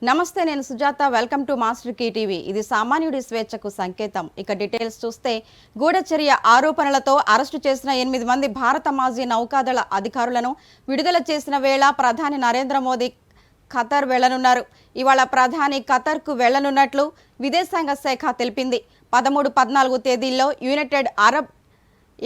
నమస్తే, నేను Sujatha. Welcome to master key TV. ఇది సామాన్యుడి స్వేచ్ఛకు సంకేతం. ఇక డీటెయిల్స్ చూస్తే, గూఢచర్య ఆరోపణలతో అరెస్టు చేసిన 8 మంది భారత మాజీ నౌకాదళ అధికారులను విడుదల చేసిన వేళ ప్రధాని నరేంద్ర మోదీ ఖతర్ వెళ్లనున్నారు. ఇవాళ ప్రధాని ఖతర్కు వెళ్లనున్నట్లు విదేశాంగ శాఖ తెలిపింది. 13, 14 తేదీల్లో యునైటెడ్ అరబ్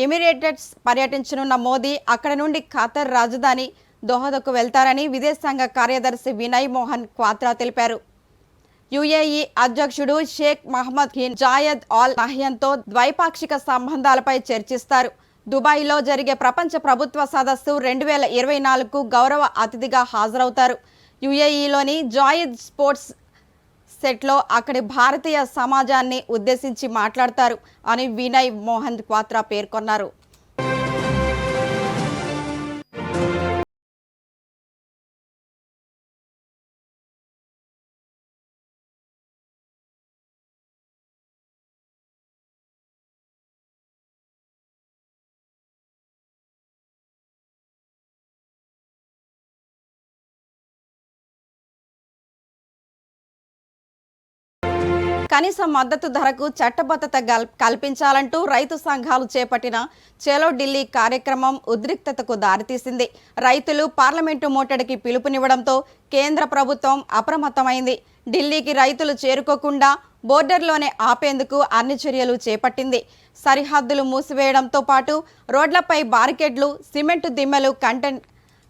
ఎమిరేట్స్ పర్యటించనున్న మోదీ అక్కడ నుండి ఖతర్ రాజధాని దోహదకు వెళ్తారని విదేశాంగ కార్యదర్శి వినయ్ మోహన్ క్వాత్రా తెలిపారు. యుఏఈ అధ్యక్షుడు Sheikh Mohamed bin Zayed Al నహ్యాన్తో ద్వైపాక్షిక సంబంధాలపై చర్చిస్తారు. దుబాయ్లో జరిగే ప్రపంచ ప్రభుత్వ సదస్సు 2024కు గౌరవ అతిథిగా హాజరవుతారు. యుఏఈలోని జాయద్ స్పోర్ట్స్ సెట్లో అక్కడి భారతీయ సమాజాన్ని ఉద్దేశించి మాట్లాడతారు అని వినయ్ మోహన్ క్వాత్రా పేర్కొన్నారు. కనీస మద్దతు ధరకు చట్టబద్ధత కల్పించాలంటూ రైతు సంఘాలు చేపట్టిన చలో ఢిల్లీ కార్యక్రమం ఉద్రిక్తతకు దారితీసింది. రైతులు పార్లమెంటు ముట్టడికి పిలుపునివ్వడంతో కేంద్ర ప్రభుత్వం అప్రమత్తమైంది. ఢిల్లీకి రైతులు చేరుకోకుండా బోర్డర్లోనే ఆపేందుకు అన్ని చర్యలు చేపట్టింది. సరిహద్దులు మూసివేయడంతో పాటు రోడ్లపై బారికేడ్లు, సిమెంటు దిమ్మెలు,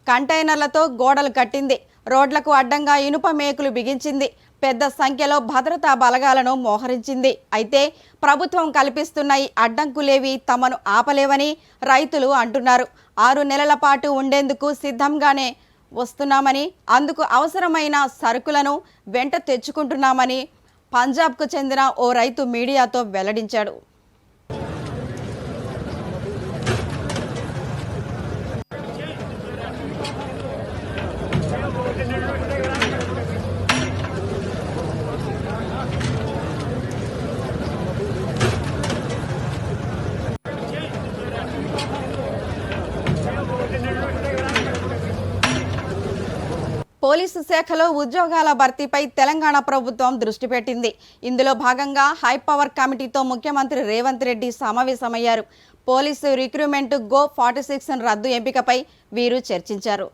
కంటైనర్లతో గోడలు కట్టింది. రోడ్లకు అడ్డంగా ఇనుప మేకులు బిగించింది. పెద్ద సంఖ్యలో భద్రతా బలగాలను మోహరించింది. అయితే ప్రభుత్వం కల్పిస్తున్న ఈ అడ్డంకులేవి తమను ఆపలేవని రైతులు అంటున్నారు. 6 నెలల పాటు ఉండేందుకు సిద్ధంగానే వస్తున్నామని, అందుకు అవసరమైన సరుకులను వెంట తెచ్చుకుంటున్నామని పంజాబ్కు చెందిన ఓ రైతు మీడియాతో వెల్లడించాడు. పోలీసు శాఖలో ఉద్యోగాల భర్తీపై తెలంగాణ ప్రభుత్వం దృష్టి పెట్టింది. ఇందులో భాగంగా హైపవర్ కమిటీతో ముఖ్యమంత్రి రేవంత్ రెడ్డి సమావేశమయ్యారు. పోలీసు రిక్రూట్మెంట్ గో 46 రద్దు ఎంపికపై వీరు చర్చించారు.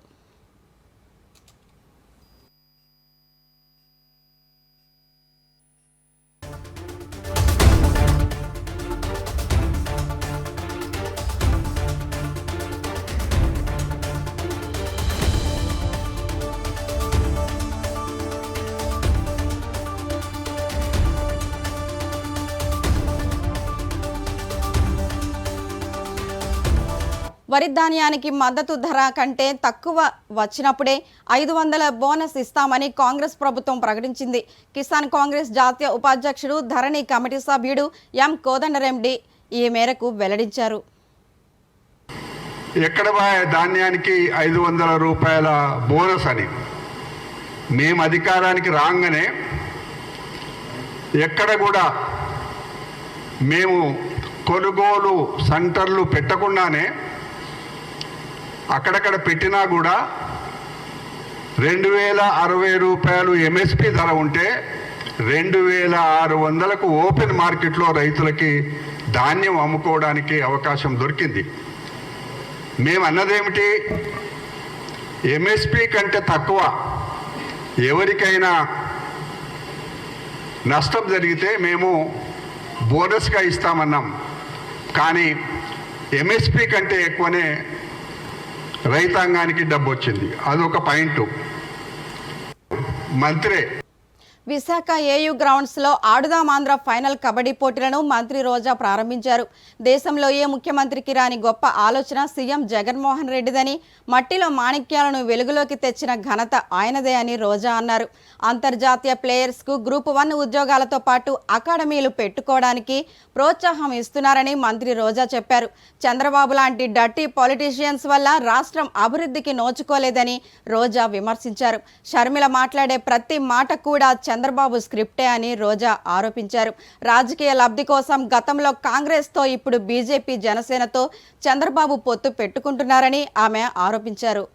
వరి ధాన్యానికి మద్దతు ధర కంటే తక్కువ వచ్చినప్పుడే 500 బోనస్ ఇస్తామని కాంగ్రెస్ ప్రభుత్వం ప్రకటించింది. కిసాన్ కాంగ్రెస్ జాతీయ ఉపాధ్యక్షుడు, ధరణి కమిటీ సభ్యుడు ఎం కోదండరెడ్డి ఈ మేరకు వెల్లడించారు. ఎక్కడ ధాన్యానికి 500 రూపాయల బోనస్ అని మేము అధికారానికి రాగానే ఎక్కడ కూడా మేము కొనుగోలు సెంటర్లు పెట్టకుండానే అక్కడక్కడ పెట్టినా కూడా 2060 రూపాయలు ఎంఎస్పి ధర ఉంటే 2600కు ఓపెన్ మార్కెట్లో రైతులకి ధాన్యం అమ్ముకోవడానికి అవకాశం దొరికింది. మేము అన్నదేమిటి, ఎంఎస్పి కంటే తక్కువ ఎవరికైనా నష్టం జరిగితే మేము బోనస్గా ఇస్తామన్నాం. కానీ ఎంఎస్పి కంటే ఎక్కువనే రైతాంగానికి డబ్బు వచ్చింది. అదొక పాయింట్. మంత్రి విశాఖ ఏయూ గ్రౌండ్స్లో ఆడుదాం ఆంధ్ర ఫైనల్ కబడ్డీ పోటీలను మంత్రి రోజా ప్రారంభించారు. దేశంలో ఏ ముఖ్యమంత్రికి రాని గొప్ప ఆలోచన సీఎం జగన్మోహన్ రెడ్డిదని, మట్టిలో మాణిక్యాలను వెలుగులోకి తెచ్చిన ఘనత ఆయనదే అని రోజా అన్నారు. అంతర్జాతీయ ప్లేయర్స్కు గ్రూప్ 1 ఉద్యోగాలతో పాటు అకాడమీలు పెట్టుకోవడానికి ప్రోత్సాహం ఇస్తున్నారని మంత్రి రోజా చెప్పారు. చంద్రబాబు లాంటి డర్టీ పొలిటీషియన్స్ వల్ల రాష్ట్రం అభివృద్ధికి నోచుకోలేదని రోజా విమర్శించారు. షర్మిల మాట్లాడే ప్రతి మాట కూడా చంద్రబాబు స్క్రిప్టే అని రోజా ఆరోపించారు. రాజకీయ లబ్ధి కోసం గతంలో కాంగ్రెస్తో ఇప్పుడు బీజేపీ, జనసేనతో చంద్రబాబు పొత్తు పెట్టుకుంటున్నారని ఆమె ఆరోపించారు.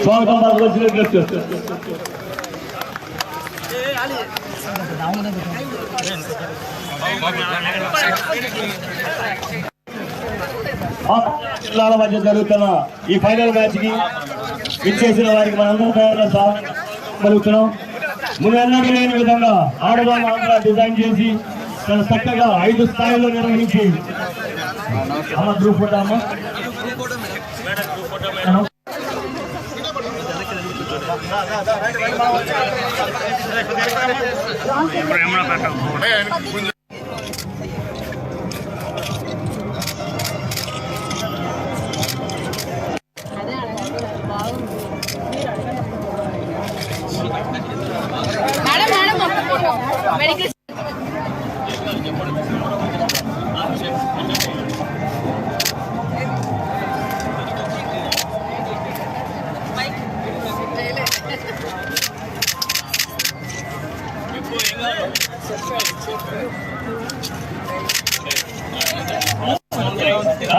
స్వాగతం పలకవలసినట్లు జిల్లాల మధ్య జరుగుతున్న ఈ ఫైనల్ మ్యాచ్ కి విచ్చేసిన వారికి మనందరం పలుకుతున్నాం. ముందెన్నడూ లేని విధంగా ఆడవాళ్ళ ఆంధ్ర డిజైన్ చేసి చాలా చక్కగా 5 స్థాయిలో నిర్వహించి గ్రూప్ ఫోటో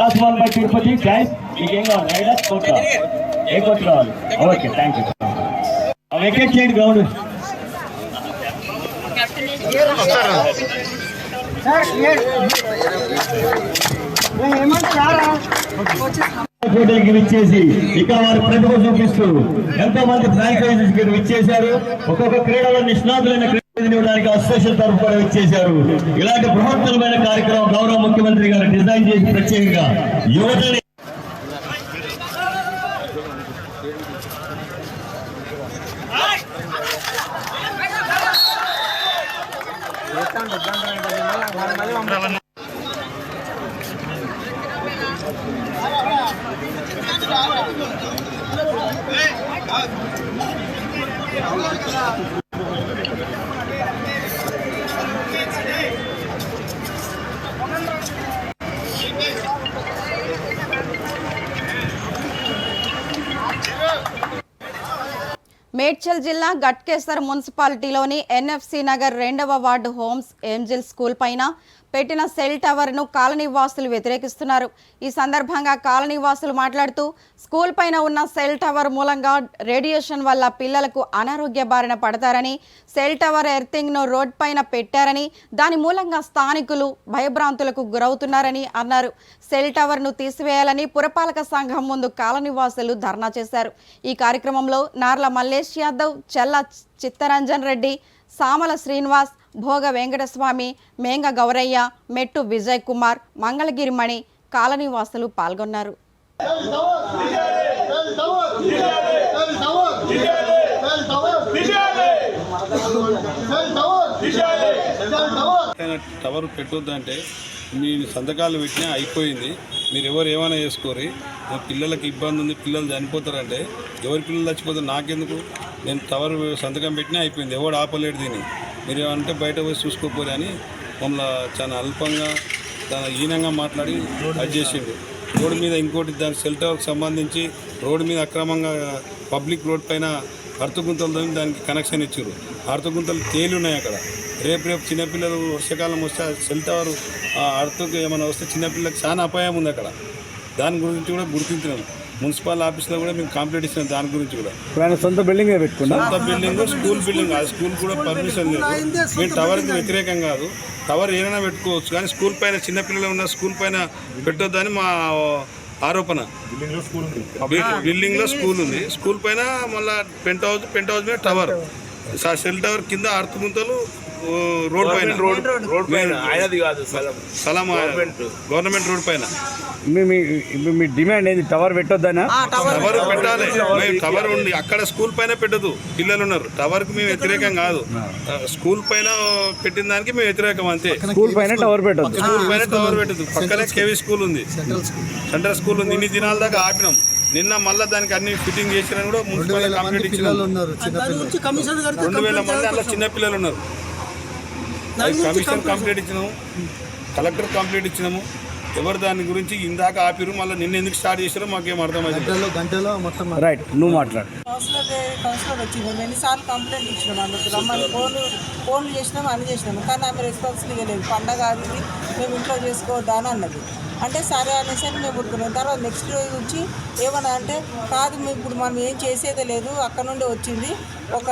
ఆస్మాన్ బై తిరుపతి గైస్ మీకేం కావాలి రైడర్ కోట్ ఏ కోట్ కావాలి ఓకే థ్యాంక్ యూ వెకేట్ చేయండి గ్రౌండ్ పోటీలకి విచ్చేసి ఇక్కడ వారి ప్రతిభ చూపిస్తూ ఎంతో మంది ఫ్రాంచైజీస్ విచ్చేశారు. ఒక్కొక్క క్రీడలో నిష్ణాతులైన ఇవ్వడానికి అసోసియేషన్ తరఫు కూడా ఇచ్చేశారు. ఇలాంటి బృహత్తరమైన కార్యక్రమం గౌరవ ముఖ్యమంత్రి గారు డిజైన్ చేసి ప్రత్యేకంగా యువతని మేడ్చల్ జిల్లా గట్కేసర్ మున్సిపాలిటీలోని ఎన్ఎఫ్సి నగర్ 2వ వార్డు హోమ్స్ ఏంజిల్ స్కూల్ పైన పెట్టిన సెల్ టవర్ను కాలనీ వాసులు వ్యతిరేకిస్తున్నారు. ఈ సందర్భంగా కాలనీ వాసులు మాట్లాడుతూ స్కూల్ పైన ఉన్న సెల్ టవర్ మూలంగా రేడియేషన్ వల్ల పిల్లలకు అనారోగ్య బారిన పడతారని, సెల్ టవర్ ఎర్తింగ్ను రోడ్ పైన పెట్టారని, దాని మూలంగా స్థానికులు భయభ్రాంతులకు గురవుతున్నారని అన్నారు. సెల్ టవర్ను తీసివేయాలని పురపాలక సంఘం ముందు కాలనీ వాసులు ధర్నా చేశారు. ఈ కార్యక్రమంలో నార్ల మల్లేష్ యాదవ్, చెల్ల చిత్తరంజన్ రెడ్డి, సామల శ్రీనివాస్, భోగ వెంకటస్వామి, మేంగ గౌరయ్య, మెట్టు విజయ్ కుమార్, మంగళగిరి మణి కాలనీ వాసులు పాల్గొన్నారు. టవర్ పెట్టొద్దంటే మీ సంతకాలు పెట్టినా అయిపోయింది, మీరు ఎవరు ఏమైనా చేసుకోరు, మా పిల్లలకి ఇబ్బంది ఉంది, పిల్లలు చనిపోతారంటే ఎవరి పిల్లలు చచ్చిపోతారు నాకెందుకు, నేను టవర్ సంతకం పెట్టినా అయిపోయింది, ఎవడు ఆపలేడు దీన్ని, మీరు ఏమంటే బయట పోయి చూసుకోపోరు అని మమ్మల్ని చాలా అల్పంగా చాలా హీనంగా మాట్లాడి అది చేసిండు. రోడ్డు మీద ఇంకోటి దాని సెల్ టవర్కి సంబంధించి రోడ్డు మీద అక్రమంగా పబ్లిక్ రోడ్ పైన అర్తగుంతలతో దానికి కనెక్షన్ ఇచ్చారు. అర్తగుంతలు తేలి ఉన్నాయి అక్కడ. రేపు చిన్నపిల్లలు వర్షాకాలం వస్తే సెల్ టవర్ అర్తకు ఏమైనా వస్తే చిన్నపిల్లలకు చాలా అపాయం ఉంది అక్కడ. దాని గురించి కూడా గుర్తించినాం. మున్సిపల్ ఆఫీస్లో కూడా మేము కంప్లైంట్ ఇచ్చినాం. దాని గురించి కూడా సొంత బిల్డింగ్ పెట్టుకున్నాం. సొంత బిల్డింగ్, స్కూల్ బిల్డింగ్, ఆ స్కూల్ కూడా పర్మిషన్ లేదు. మేము టవర్కి వ్యతిరేకం కాదు, టవర్ ఏదైనా పెట్టుకోవచ్చు, కానీ స్కూల్ పైన చిన్నపిల్లలు ఉన్న స్కూల్ పైన పెట్టొద్దని మా ఆరోపణ. బిల్డింగ్లో స్కూల్ ఉంది, స్కూల్ పైన మళ్ళీ పెంట్ హౌస్ మీద టవర్, సెల్ టవర్ కింద అర్తగుంతలు రోడ్ పైన గవర్నమెంట్ రోడ్ పైన. మీ డిమాండ్ ఏంది? టవర్ పెట్టొద్దనా? టవర్ పెట్టాలి. టవర్ ఉంది అక్కడ, స్కూల్ పైన పెట్టదు, పిల్లలు ఉన్నారు. టవర్కి మేము వ్యతిరేకం కాదు, స్కూల్ పైన పెట్టిన దానికి మేము వ్యతిరేకం అంతే. స్కూల్ పైన టవర్ పెట్టదు, స్కూల్ పైన టవర్ పెట్టదు. పక్కనే కేవీ స్కూల్ ఉంది, సెంట్రల్ స్కూల్ ఉంది. ఇన్ని దినాల దాకా ఆపినాం. నిన్న మళ్ళీ దానికి అన్ని ఫిట్టింగ్ చేసినా కూడా మున్సిపల్ కంప్లీట్ ఇచ్చినాం. 2000 మంది అలా చిన్నపిల్లలు ఉన్నారు. కమిషన్ కంప్లీట్ ఇచ్చినాము, కలెక్టర్ కంప్లీట్ ఇచ్చినాము. ఎవరు దాని గురించి ఇందాక ఆపిరు, మళ్ళీ నిన్న ఎందుకు స్టార్ట్ చేసారో మాకేం అర్థమైంది. గంటలో మొత్తం రైట్. నువ్వు మాట్లాడు. కౌన్సిలర్ వచ్చింది, మేము ఎన్నిసార్లు కంప్లైంట్ ఇచ్చినాము, అందుకు రమ్మని ఫోన్లు చేసినాము, అన్ని చేసినాము, కానీ ఆమె రెస్పాన్సిబుల్ ఇవ్వలేదు. పండగ అది మేము ఇంట్లో చేసుకోవద్దా అని అన్నది. అంటే సరే అనేసి మేము ఊరుకున్నాం. తర్వాత నెక్స్ట్ రోజు వచ్చి ఏమన్నా అంటే కాదు ఇప్పుడు మనం ఏం చేసేదే లేదు, అక్కడ నుండి వచ్చింది ఒక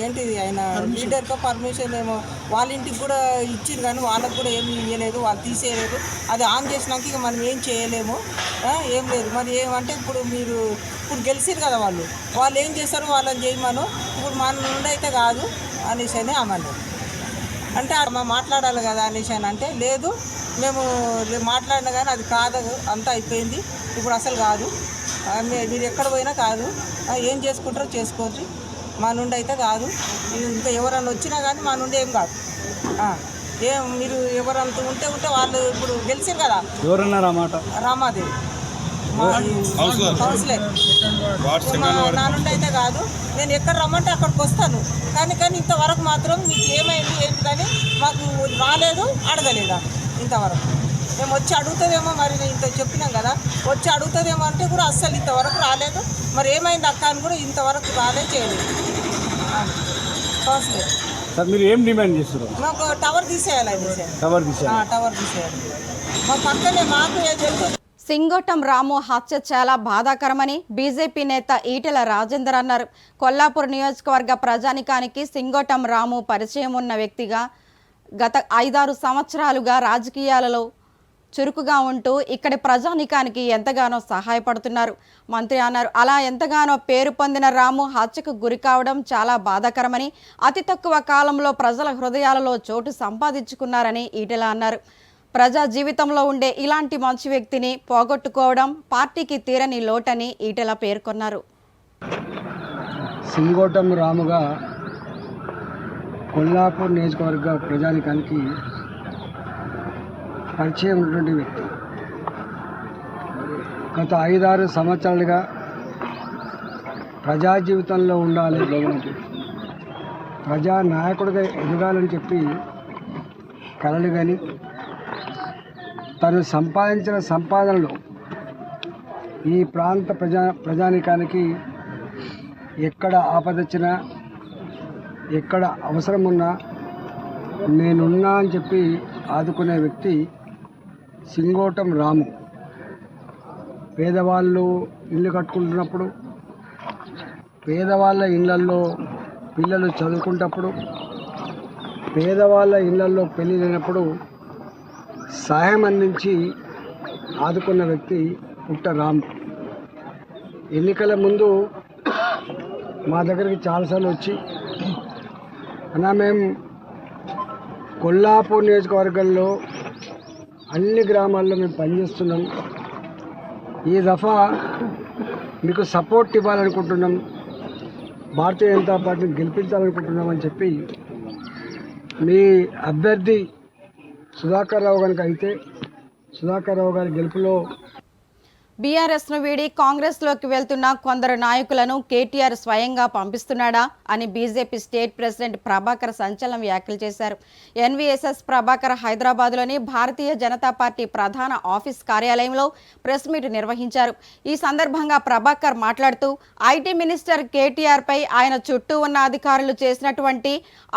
ఏంటిది ఆయన లీడర్తో పర్మిషన్ ఏమో వాళ్ళ ఇంటికి కూడా ఇచ్చింది కానీ వాళ్ళకి కూడా ఏమి ఇవ్వలేదు, వాళ్ళు తీసేయలేదు. అది ఆన్ చేసినాక ఇక మనం ఏం చేయలేము, ఏం లేదు. మరి ఏమంటే ఇప్పుడు మీరు ఇప్పుడు గెలిచిరు కదా వాళ్ళు ఏం చేస్తారు వాళ్ళని చేయమను, ఇప్పుడు మన నుండి అయితే కాదు అనేసి అని అన్నారు. అంటే మాట్లాడాలి కదా అనేసి అని అంటే లేదు మేము మాట్లాడినా కానీ అది కాదు, అంతా అయిపోయింది, ఇప్పుడు అసలు కాదు, మీరు ఎక్కడ పోయినా కాదు, ఏం చేసుకుంటారో చేసుకోండి, మా నుండి అయితే కాదు, ఇంకా ఎవరన్నా వచ్చినా కానీ మా నుండి ఏం కాదు, ఏం మీరు ఎవరంతా ఉంటే వాళ్ళు ఇప్పుడు గెలిచారు కదా ఎవరన్నారు అన్నమాట రామాదేవి కౌన్సిలర్, నా నుండి అయితే కాదు, నేను ఎక్కడ రమ్మంటే అక్కడికి వస్తాను, కానీ ఇంతవరకు మాత్రం మీకు ఏమైంది ఏంటి కానీ మాకు రాలేదు, అడగలేదా ఇంతవరకు. మేము వచ్చి అడుగుతుందేమో, మరి నేను ఇంత చెప్పినాం కదా, వచ్చి అడుగుతుందేమో అంటే కూడా అస్సలు ఇంతవరకు రాలేదు. మరి ఏమైంది అక్క అని కూడా ఇంతవరకు చేయలేదు కౌన్సిలర్. సార్ మీరు ఏం డిమాండ్ చేస్తారు? మాకు టవర్ తీసేయాలి, టవర్ తీసేయాలి. మా పక్కనే మాకు తెలుసు. సింగోటం రాము హత్య చాలా బాధాకరమని బీజేపీ నేత ఈటెల రాజేందర్ అన్నారు. కొల్లాపూర్ నియోజకవర్గ ప్రజానికానికి సింగోటం రాము పరిచయం ఉన్న వ్యక్తిగా గత 5-6 సంవత్సరాలుగా రాజకీయాలలో చురుకుగా ఉంటూ ఇక్కడి ప్రజానికానికి ఎంతగానో సహాయపడుతున్నారు మంత్రి అన్నారు. అలా ఎంతగానో పేరు పొందిన రాము హత్యకు గురి కావడం చాలా బాధాకరమని, అతి తక్కువ కాలంలో ప్రజల హృదయాలలో చోటు సంపాదించుకున్నారని ఈటెల అన్నారు. ప్రజా జీవితంలో ఉండే ఇలాంటి మంచి వ్యక్తిని పోగొట్టుకోవడం పార్టీకి తీరని లోటని ఈటెల పేర్కొన్నారు. సింగోటం రాముగా కొల్లాపూర్ నియోజకవర్గ ప్రజానికానికి పరిచయం ఉన్నటువంటి వ్యక్తి. గత 5-6 సంవత్సరాలుగా ప్రజా జీవితంలో ఉండాలి, ప్రజా నాయకుడిగా ఎదగాలని చెప్పి కలలు కానీ తను సంపాదించిన సంపాదనలో ఈ ప్రాంత ప్రజానికానికి ఎక్కడ ఆపదొచ్చినా ఎక్కడ అవసరం ఉన్నా నేనున్నా అని చెప్పి ఆదుకునే వ్యక్తి సింగోటం రాము. పేదవాళ్ళు ఇల్లు కట్టుకుంటున్నప్పుడు, పేదవాళ్ళ ఇళ్ళల్లో పిల్లలు చదువుకుంటప్పుడు, పేదవాళ్ళ ఇళ్ళల్లో పెళ్ళి లేనప్పుడు సహాయం అందించి ఆదుకున్న వ్యక్తి పుట్ట రాము. ఎన్నికల ముందు మా దగ్గరికి చాలాసార్లు వచ్చి అన్నా మేము కొల్లాపూర్ నియోజకవర్గంలో అన్ని గ్రామాల్లో మేము పనిచేస్తున్నాం, ఈ దఫా మీకు సపోర్ట్ ఇవ్వాలనుకుంటున్నాం, భారతీయ జనతా పార్టీని గెలిపించాలనుకుంటున్నాం అని చెప్పి మీ అభ్యర్థి సుధాకర్ రావు కనుక అయితే సుధాకర్ రావు గారి గెలుపులో బీఆర్ఎస్ను వీడి కాంగ్రెస్లోకి వెళ్తున్న కొందరు నాయకులను కేటీఆర్ స్వయంగా పంపిస్తున్నాడా అని బీజేపీ స్టేట్ ప్రెసిడెంట్ ప్రభాకర్ సంచలన వ్యాఖ్యలు చేశారు. ఎన్వీఎస్ఎస్ ప్రభాకర్ హైదరాబాద్లోని భారతీయ జనతా పార్టీ ప్రధాన ఆఫీస్ కార్యాలయంలో ప్రెస్ మీట్ నిర్వహించారు. ఈ సందర్భంగా ప్రభాకర్ మాట్లాడుతూ ఐటీ మినిస్టర్ కేటీఆర్పై ఆయన చుట్టూ ఉన్న అధికారులు చేసినటువంటి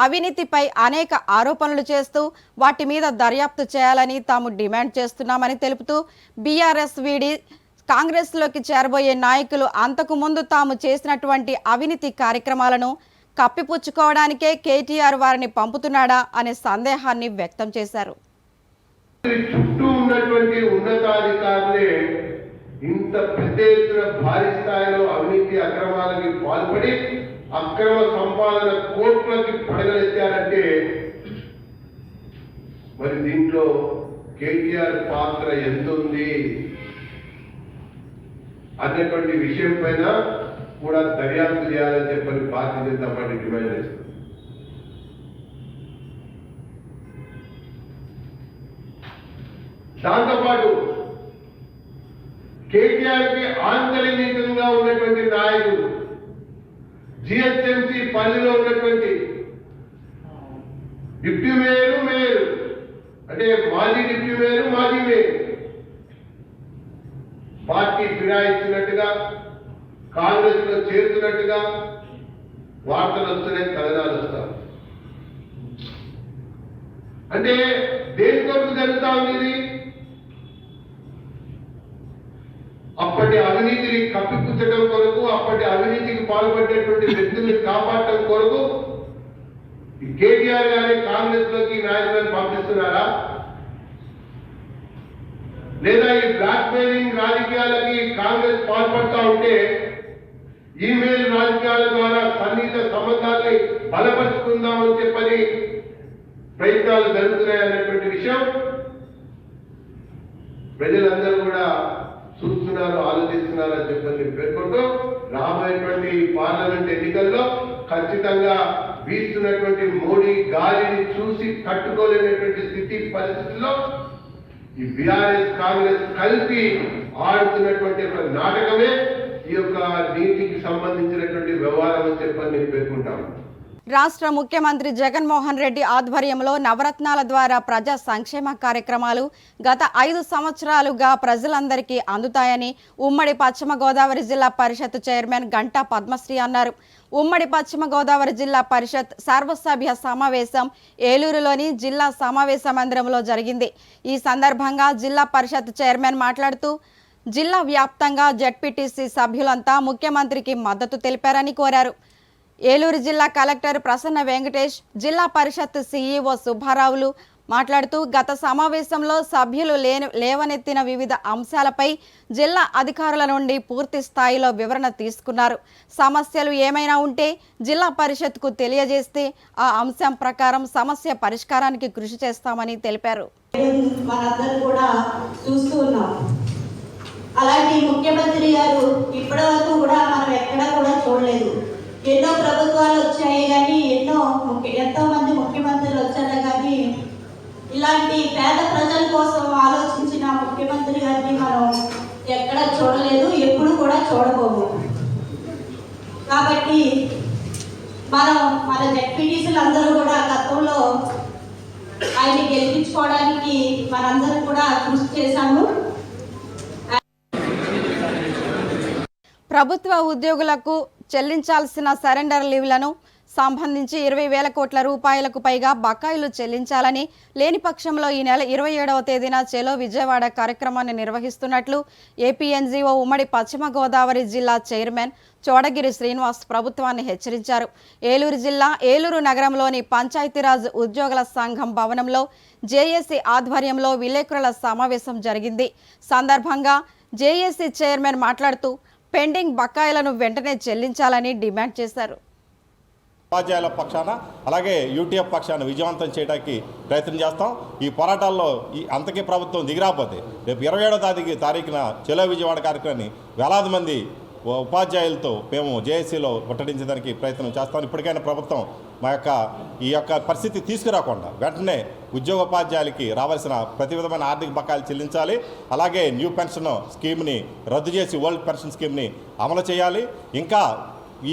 అవినీతిపై అనేక ఆరోపణలు చేస్తూ వాటి మీద దర్యాప్తు చేయాలని తాము డిమాండ్ చేస్తున్నామని తెలుపుతూ బీఆర్ఎస్ వీడి కాంగ్రెస్లోకి చేరబోయే నాయకులు అంతకు ముందు తాము చేసినటువంటి అవినీతి కార్యక్రమాలను కప్పిపుచ్చుకోవడానికే కేటీఆర్ వారిని పంపుతున్నాడా అనే సందేహాన్ని వ్యక్తం చేశారు. చుట్టూ ఉన్నటువంటి ఉన్నతాధికారులే ఇంత పెద్ద ఎత్తున భారీ స్థాయిలో అవినీతి అక్రమాలకి పాల్పడి అక్రమ సంపాదన కోట్లకి పడగలెత్తారంటే మరి దీంట్లో కేటీఆర్ పాత్ర ఎంత ఉంది అన్నటువంటి విషయం పైన కూడా దర్యాప్తు చేయాలని చెప్పని భారతీయ జనతా పార్టీ డిమాండ్ చేస్తుంది. దాంతోపాటు కేటీఆర్కి ఆంతర్యంగా ఉన్నటువంటి నాయకుడు జిహెచ్ఎంసీ పరిధిలో ఉన్నటువంటి డిప్యూటీ మేయర్ అంటే మాజీ డిప్యూటీ మేయర్ మాజీ మేయర్ పార్టీ ఫిరాయించినట్టుగా కాంగ్రెస్ లో చేరుతున్నట్టుగా వార్తలు వస్తున్నాయి, కథనాలు వస్తాయి. అంటే దేని కొరకు జరుగుతా ఉంది ఇది? అప్పటి అవినీతిని కప్పిపుచ్చడం కొరకు, అప్పటి అవినీతికి పాల్పడేటువంటి వ్యక్తుల్ని కాపాడటం కొరకు కేటీఆర్ గారి కాంగ్రెస్ లోకి నాయకులను పంపిస్తున్నారా? లేదా ఈ బ్లాక్ మెయిలింగ్ రాజకీయాలకి కాంగ్రెస్ పాల్పడతా ఉంటే ఈమెయిల్ రాజకీయాల ద్వారా సన్నిహిత సంబంధాన్ని బలపరుచుకుందామని చెప్పని ప్రయత్నాలు జరుగుతున్నాయన్నటువంటి విషయం ప్రజలందరూ కూడా చూస్తున్నారు, ఆలోచిస్తున్నారు అని చెప్పని పేర్కొంటూ రాబోయేటువంటి పార్లమెంట్ ఎన్నికల్లో ఖచ్చితంగా వీస్తున్నటువంటి మోడీ గాలిని చూసి తట్టుకోలేనటువంటి స్థితి పరిస్థితుల్లో ఈ బీఆర్ఎస్ కాంగ్రెస్ కలిపి ఆడుతున్నటువంటి ఒక నాటకమే ఈ యొక్క నీతికి సంబంధించినటువంటి వ్యవహారం అని చెప్పని నేను పేర్కొంటాను. రాష్ట్ర ముఖ్యమంత్రి జగన్మోహన్ రెడ్డి ఆధ్వర్యంలో నవరత్నాల ద్వారా ప్రజా సంక్షేమ కార్యక్రమాలు గత 5 సంవత్సరాలుగా ప్రజలందరికీ అందుతాయని ఉమ్మడి పశ్చిమ గోదావరి జిల్లా పరిషత్ చైర్మన్ గంటా పద్మశ్రీ అన్నారు. ఉమ్మడి పశ్చిమ గోదావరి జిల్లా పరిషత్ సర్వసభ్య సమావేశం ఏలూరులోని జిల్లా సమావేశ మందిరంలో జరిగింది. ఈ సందర్భంగా జిల్లా పరిషత్ చైర్మన్ మాట్లాడుతూ జిల్లా వ్యాప్తంగా జెడ్పీటీసీ సభ్యులంతా ముఖ్యమంత్రికి మద్దతు తెలిపారని కోరారు. ఏలూరు జిల్లా కలెక్టర్ ప్రసన్న వెంకటేష్, జిల్లా పరిషత్ సీఈఓ సుబ్బారావులు మాట్లాడుతూ గత సమావేశంలో సభ్యులు లేవనెత్తిన వివిధ అంశాలపై జిల్లా అధికారుల నుండి పూర్తి స్థాయిలో వివరణ తీసుకున్నారు. సమస్యలు ఏమైనా ఉంటే జిల్లా పరిషత్కు తెలియజేస్తే ఆ అంశం ప్రకారం సమస్య పరిష్కారానికి కృషి చేస్తామని తెలిపారు. మనందరం కూడా చూస్తూ ఉన్నాం. అలాంటి ముఖ్యమంత్రి గారు ఇప్పటివరకు కూడా మనం ఎక్కడా కూడా చూడలేదు. ఎన్నో ప్రభుత్వాలు వచ్చాయి కానీ ఎంతో మంది ముఖ్యమంత్రులు వచ్చారు కానీ ఇలాంటి పేద ప్రజల కోసం ఆలోచించిన ముఖ్యమంత్రి గారిని మనం ఎక్కడ చూడలేదు, ఎప్పుడు కూడా చూడబోము. కాబట్టి మన జెడ్పీటీసీలు అందరూ కూడా గతంలో ఆయన గెలిపించుకోవడానికి మనందరం కూడా కృషి చేశాము. ప్రభుత్వ ఉద్యోగులకు చెల్లించాల్సిన సరెండర్ లీవ్లను సంబంధించి 20,000 కోట్ల రూపాయలకు పైగా బకాయిలు చెల్లించాలని, లేని పక్షంలో ఈ నెల 27వ తేదీన చెలో విజయవాడ కార్యక్రమాన్ని నిర్వహిస్తున్నట్లు ఏపీఎన్జీఓ ఉమ్మడి పశ్చిమ గోదావరి జిల్లా చైర్మన్ చోడగిరి శ్రీనివాస్ ప్రభుత్వాన్ని హెచ్చరించారు. ఏలూరు జిల్లా ఏలూరు నగరంలోని పంచాయతీరాజ్ ఉద్యోగుల సంఘం భవనంలో జేఏసీ ఆధ్వర్యంలో విలేకరుల సమావేశం జరిగింది. సందర్భంగా జేఏసీ చైర్మన్ మాట్లాడుతూ పెండింగ్ బకాయిలను వెంటనే చెల్లించాలని డిమాండ్ చేశారు. ఉపాధ్యాయుల పక్షాన అలాగే యూటీఎఫ్ పక్షాన విజయవంతం చేయడానికి ప్రయత్నం చేస్తాం. ఈ పోరాటాల్లో అంతకీ ప్రభుత్వం దిగిరాపోతే రేపు 27వ తారీఖున చెలో విజయవాడ కార్యక్రమాన్ని వేలాది మంది ఉపాధ్యాయులతో మేము జేఏసీలో ముట్టడించడానికి ప్రయత్నం చేస్తాం. ఇప్పటికైనా ప్రభుత్వం ఈ యొక్క పరిస్థితి తీసుకురాకుండా వెంటనే ఉద్యోగోపాధ్యాయులకి రావాల్సిన ప్రతి విధమైన ఆర్థిక బకాయిలు చెల్లించాలి. అలాగే న్యూ పెన్షన్ స్కీమ్ని రద్దు చేసి ఓల్డ్ పెన్షన్ స్కీమ్ని అమలు చేయాలి. ఇంకా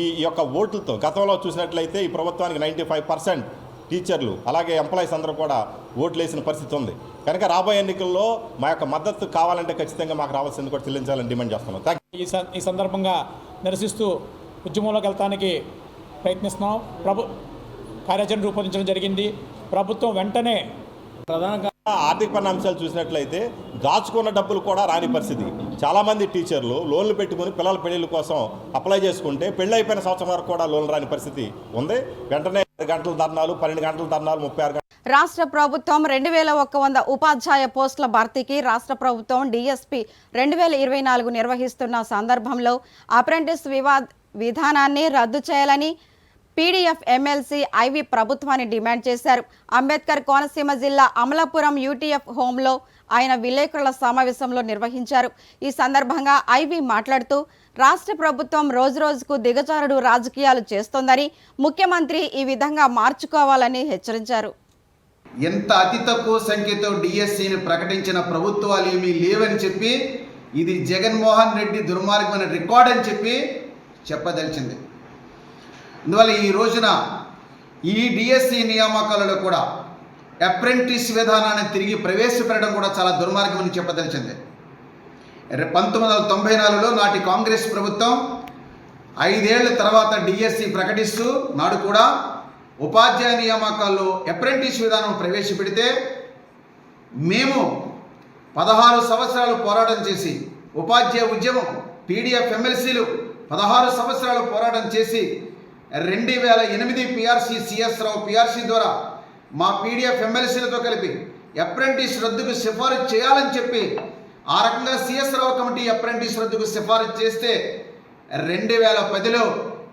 ఈ యొక్క ఓట్లతో గతంలో చూసినట్లయితే ఈ ప్రభుత్వానికి 95% టీచర్లు అలాగే ఎంప్లాయీస్ అందరూ కూడా ఓట్లు వేసిన పరిస్థితి ఉంది. కనుక రాబోయే ఎన్నికల్లో మా యొక్క మద్దతు కావాలంటే ఖచ్చితంగా మాకు రావాల్సింది కూడా చెల్లించాలని డిమాండ్ చేస్తున్నాం. ఈ సందర్భంగా నిరసిస్తూ ఉద్యమంలోకి వెళ్తానికి ప్రయత్నిస్తున్నాం. కార్యాచరణ రూపొందించడం జరిగింది. ప్రభుత్వం వెంటనే ప్రధానంగా ఆర్థిక పన్ను అంశాలు చూసినట్లయితే దాచుకున్న డబ్బులు కూడా రాని పరిస్థితి. చాలామంది టీచర్లు లోన్లు పెట్టుకుని పిల్లల పెళ్లిళ్ళ కోసం అప్లై చేసుకుంటే పెళ్ళి అయిపోయిన సంవత్సరం వరకు కూడా లోన్లు రాని పరిస్థితి ఉంది. వెంటనే 6 గంటల ధర్నాలు, 12 గంటల ధర్నాలు, 36 గంటలు. రాష్ట్ర ప్రభుత్వం 2100 ఉపాధ్యాయ పోస్టుల భర్తీకి రాష్ట్ర ప్రభుత్వం డిఎస్పీ 2024 నిర్వహిస్తున్న సందర్భంలో అప్రెంటిస్ విధానాన్ని రద్దు చేయాలని పీడీఎఫ్ ఎమ్మెల్సీ ఐవి ప్రభుత్వాన్ని డిమాండ్ చేశారు. అంబేద్కర్ కోనసీమ జిల్లా అమలాపురం యూటీఎఫ్ హోంలో ఆయన విలేకరుల సమావేశంలో నిర్వహించారు. ఈ సందర్భంగా ఐవి మాట్లాడుతూ రాష్ట్ర ప్రభుత్వం రోజురోజుకు దిగజారుడు రాజకీయాలు చేస్తోందని, ముఖ్యమంత్రి ఈ విధంగా మార్చుకోవాలని హెచ్చరించారు. ఎంత అతి తక్కువ సంఖ్యతో డిఎస్సిని ప్రకటించిన ప్రభుత్వాలు ఏమీ లేవని చెప్పి ఇది జగన్మోహన్ రెడ్డి దుర్మార్గమైన రికార్డ్ అని చెప్పి చెప్పదలిచింది. అందువల్ల ఈ రోజున ఈ డిఎస్సి నియామకాలలో కూడా అప్రెంటిస్ విధానాన్ని తిరిగి ప్రవేశపెట్టడం కూడా చాలా దుర్మార్గం అని చెప్పదలిచింది. 1994లో నాటి కాంగ్రెస్ ప్రభుత్వం 5 ఏళ్ల తర్వాత డిఎస్సి ప్రకటిస్తూ నాడు కూడా ఉపాధ్యాయ నియామకాల్లో అప్రెంటిస్ విధానం ప్రవేశపెడితే మేము 16 సంవత్సరాలు పోరాటం చేసి ఉపాధ్యాయ ఉద్యమం, పీడిఎఫ్ ఎమ్మెల్సీలు 16 సంవత్సరాలు పోరాటం చేసి 2008 పిఆర్సీ సిఎస్ రావు పిఆర్సీ ద్వారా మా పీడిఎఫ్ ఎమ్మెల్సీలతో కలిపి అప్రెంటిస్ రద్దుకు సిఫారసు చేయాలని చెప్పి ఆ రకంగా సిఎస్ రావు కమిటీ అప్రెంటిస్ రద్దుకు సిఫారసు చేస్తే 2010లో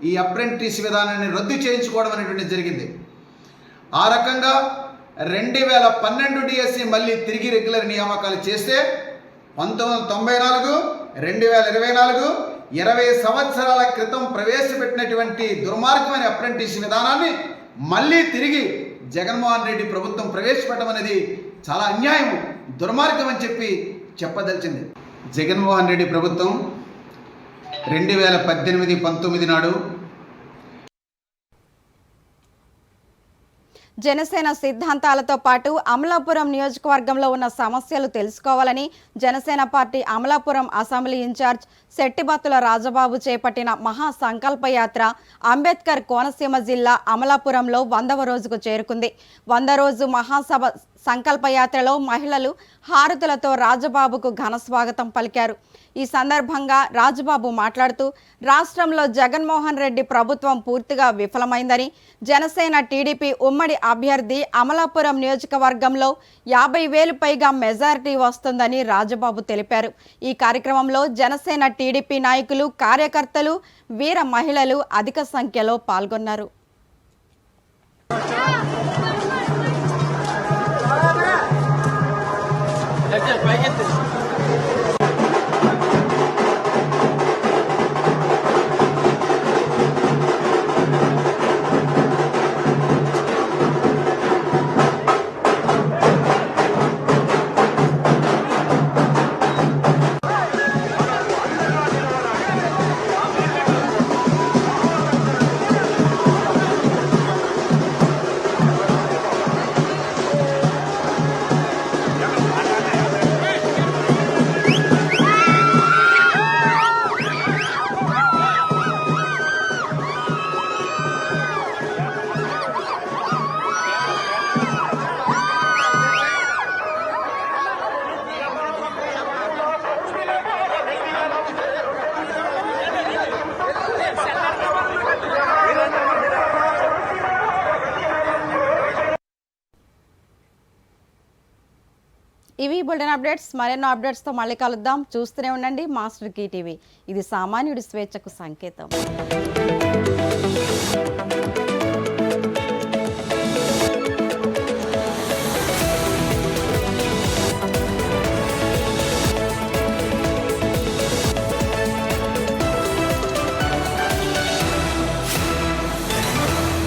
ఈ అప్రెంటిస్ విధానాన్ని రద్దు చేయించుకోవడం అనేటువంటి జరిగింది. ఆ రకంగా 2012 డిఎస్సి మళ్ళీ తిరిగి రెగ్యులర్ నియామకాలు చేస్తే 1994, 2024, 20 సంవత్సరాల క్రితం ప్రవేశపెట్టినటువంటి దుర్మార్గమైన అప్రెంటిస్ విధానాన్ని మళ్ళీ తిరిగి జగన్మోహన్ రెడ్డి ప్రభుత్వం ప్రవేశపెట్టడం అనేది చాలా అన్యాయం, దుర్మార్గం అని చెప్పి చెప్పదలిచింది. జగన్మోహన్ రెడ్డి ప్రభుత్వం 2018-19 నాడు జనసేన సిద్ధాంతాలతో పాటు అమలాపురం నియోజకవర్గంలో ఉన్న సమస్యలు తెలుసుకోవాలని Janasena party Amalapuram assembly incharge Shettibathula Rajababu చేపట్టిన మహా సంకల్ప యాత్ర అంబేద్కర్ కోనసీమ జిల్లా అమలాపురంలో 100వ రోజుకు చేరుకుంది. 100 రోజు మహాసభ సంకల్ప యాత్రలో మహిళలు హారతులతో రాజబాబుకు ఘన స్వాగతం పలికారు. ఈ సందర్భంగా రాజబాబు మాట్లాడుతూ రాష్ట్రంలో జగన్మోహన్ రెడ్డి ప్రభుత్వం పూర్తిగా విఫలమైందని, జనసేన టీడీపీ ఉమ్మడి అభ్యర్థి అమలాపురం నియోజకవర్గంలో 50,000 పైగా మెజారిటీ వస్తుందని రాజబాబు తెలిపారు. ఈ కార్యక్రమంలో జనసేన టీడీపీ నాయకులు, కార్యకర్తలు, వీర మహిళలు అధిక సంఖ్యలో పాల్గొన్నారు. ఇవి బులెటిన్ అప్డేట్స్. మరెన్నో అప్డేట్స్తో మళ్ళీ కలుద్దాం. చూస్తూనే ఉండండి మాస్టర్ కీ టీవీ. ఇది సామాన్యుడి స్వేచ్ఛకు సంకేతం.